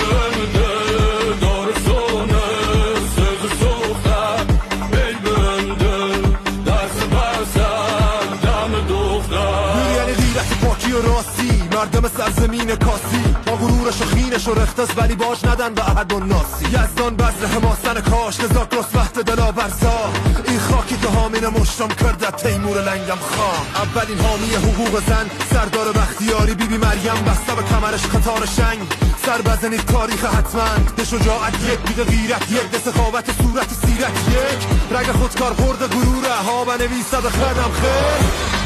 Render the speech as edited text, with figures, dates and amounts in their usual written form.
böldü doğrusunu sözü soğukta el böldü dersi versen dم دختر یعنی غیرت پاکی و راستی مردم سرزمین کاسی با غرورش و خینش و رختاز ولی باش ندن به احد و ناسی یزدان بزر حماسن کاش نزاک رست وقت دلا برسا این خاکی که حامین مشتم کردت تیمور لنگم خان اولین حامی حقوق زن سردار بختیاری بی مریم بسته به کمرش قطار شنگ سر بزنید تاریخ حتما ده شجاعت یک بیده غیرت یک ده سخاوت صورت سیرت یک رگ خودکار برد غروره ها بنویسه بخردم خیر